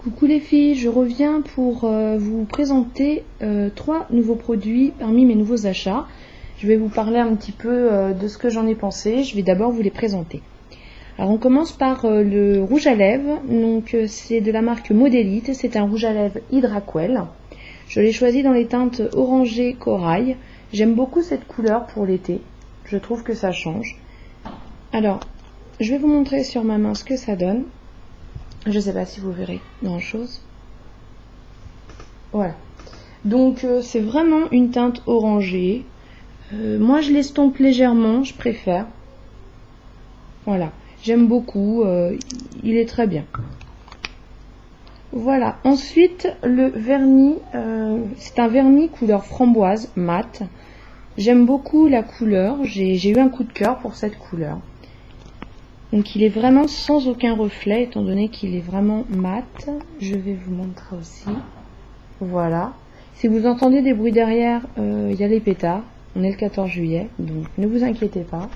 Coucou les filles, je reviens pour vous présenter 3 nouveaux produits parmi mes nouveaux achats. Je vais vous parler un petit peu de ce que j'en ai pensé. Je vais d'abord vous les présenter. Alors on commence par le rouge à lèvres. Donc c'est de la marque Modélite. C'est un rouge à lèvres Hydraquel. Je l'ai choisi dans les teintes orangé corail. J'aime beaucoup cette couleur pour l'été. Je trouve que ça change. Alors, je vais vous montrer sur ma main ce que ça donne. Je ne sais pas si vous verrez grand chose. Voilà. Donc c'est vraiment une teinte orangée. Moi je l'estompe légèrement, je préfère. Voilà. J'aime beaucoup. Il est très bien. Voilà. Ensuite le vernis. C'est un vernis couleur framboise mat. J'aime beaucoup la couleur. J'ai eu un coup de cœur pour cette couleur. Donc il est vraiment sans aucun reflet, étant donné qu'il est vraiment mat. Je vais vous montrer aussi. Voilà. Si vous entendez des bruits derrière, il y a les pétards. On est le 14 juillet, donc ne vous inquiétez pas.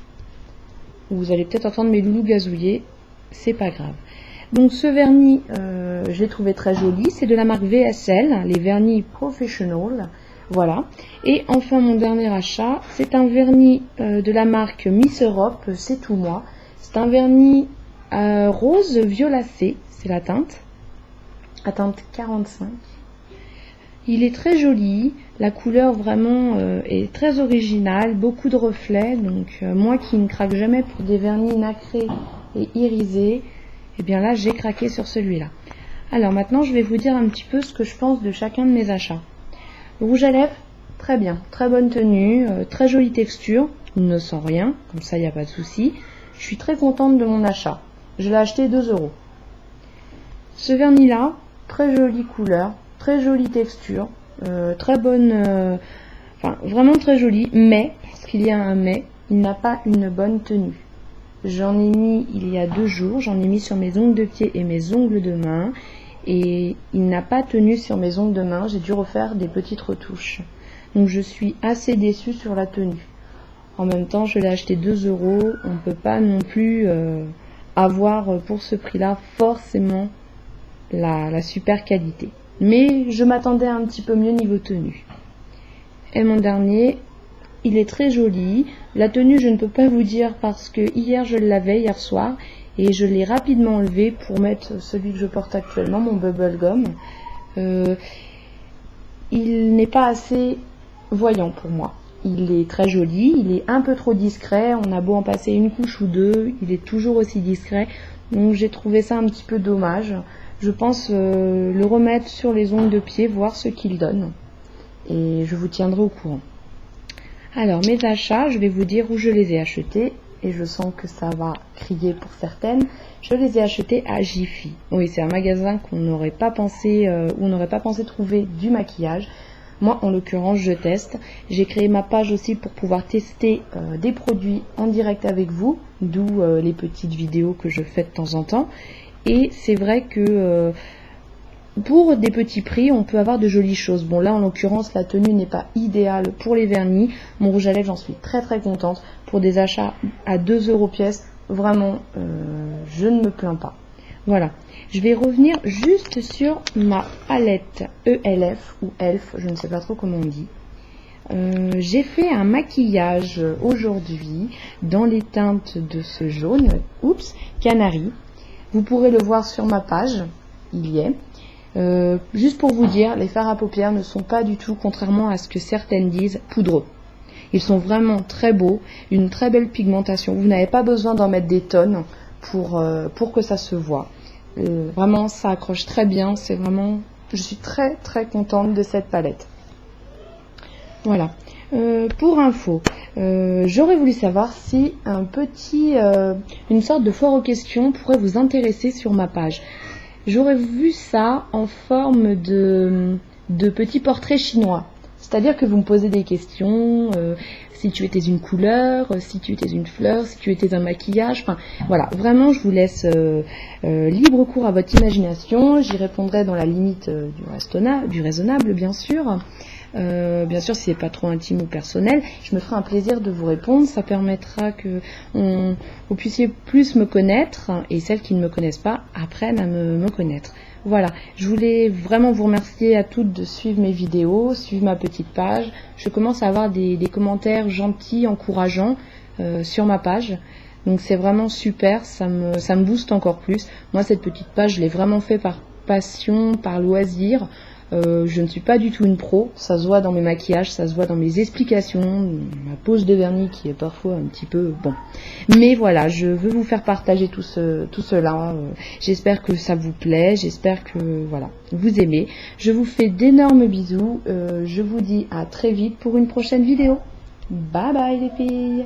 Vous allez peut-être entendre mes loulous gazouiller, c'est pas grave. Donc ce vernis, je l'ai trouvé très joli. C'est de la marque VSL, les vernis Professional. Voilà. Et enfin mon dernier achat, c'est un vernis de la marque Miss Europe, c'est tout moi. C'est un vernis rose violacé, c'est la teinte 45. Il est très joli, la couleur vraiment est très originale, beaucoup de reflets. Donc moi qui ne craque jamais pour des vernis nacrés et irisés, et bien là j'ai craqué sur celui-là. Alors maintenant je vais vous dire un petit peu ce que je pense de chacun de mes achats. Le rouge à lèvres, très bien, très bonne tenue, très jolie texture, il ne sent rien, comme ça il n'y a pas de souci. Je suis très contente de mon achat. Je l'ai acheté 2 €. Ce vernis là, très jolie couleur, très jolie texture, très bonne, enfin vraiment très joli, mais, parce qu'il y a un mais, il n'a pas une bonne tenue. J'en ai mis il y a 2 jours, j'en ai mis sur mes ongles de pied et mes ongles de main, et il n'a pas tenu sur mes ongles de main, j'ai dû refaire des petites retouches. Donc je suis assez déçue sur la tenue. En même temps, je l'ai acheté 2 €. On ne peut pas non plus avoir pour ce prix-là forcément la super qualité. Mais je m'attendais un petit peu mieux niveau tenue. Et mon dernier, il est très joli. La tenue, je ne peux pas vous dire parce que hier, je l'avais, hier soir. Et je l'ai rapidement enlevé pour mettre celui que je porte actuellement, mon Bubblegum. Il n'est pas assez voyant pour moi. Il est très joli, il est un peu trop discret, on a beau en passer une couche ou deux, il est toujours aussi discret, donc j'ai trouvé ça un petit peu dommage. Je pense le remettre sur les ongles de pied, voir ce qu'il donne, et je vous tiendrai au courant. Alors mes achats, je vais vous dire où je les ai achetés, et je sens que ça va crier pour certaines. Je les ai achetés à Jiffy. Oui, c'est un magasin qu'on n'aurait pas pensé, où on n'aurait pas pensé trouver du maquillage. Moi, en l'occurrence, je teste. J'ai créé ma page aussi pour pouvoir tester des produits en direct avec vous, d'où les petites vidéos que je fais de temps en temps. Et c'est vrai que pour des petits prix, on peut avoir de jolies choses. Bon, là, en l'occurrence, la tenue n'est pas idéale pour les vernis. Mon rouge à lèvres, j'en suis très très contente. Pour des achats à 2 € pièce, vraiment, je ne me plains pas. Voilà, je vais revenir juste sur ma palette ELF ou ELF, je ne sais pas trop comment on dit. J'ai fait un maquillage aujourd'hui dans les teintes de ce jaune, canari. Vous pourrez le voir sur ma page, il y est. Juste pour vous dire, les fards à paupières ne sont pas du tout, contrairement à ce que certaines disent, poudreux. Ils sont vraiment très beaux, une très belle pigmentation. Vous n'avez pas besoin d'en mettre des tonnes pour que ça se voit. Vraiment ça accroche très bien, c'est vraiment, je suis très très contente de cette palette. Voilà. Pour info, j'aurais voulu savoir si une sorte de foire aux questions pourrait vous intéresser sur ma page. J'aurais vu ça en forme de petits portraits chinois. C'est-à-dire que vous me posez des questions, si tu étais une couleur, si tu étais une fleur, si tu étais un maquillage, enfin voilà, vraiment je vous laisse libre cours à votre imagination, j'y répondrai dans la limite du raisonnable bien sûr. Bien sûr, si c'est pas trop intime ou personnel, je me ferai un plaisir de vous répondre. Ça permettra que vous puissiez plus me connaître, et celles qui ne me connaissent pas apprennent à me connaître. Voilà, je voulais vraiment vous remercier à toutes de suivre mes vidéos, suivre ma petite page. Je commence à avoir des commentaires gentils, encourageants sur ma page. Donc c'est vraiment super, ça me booste encore plus. Moi, cette petite page, je l'ai vraiment fait par passion, par loisir. Je ne suis pas du tout une pro, ça se voit dans mes maquillages, ça se voit dans mes explications, ma pose de vernis qui est parfois un petit peu bon. Mais voilà, je veux vous faire partager tout cela. J'espère que ça vous plaît, j'espère que voilà, vous aimez. Je vous fais d'énormes bisous, je vous dis à très vite pour une prochaine vidéo. Bye bye les filles!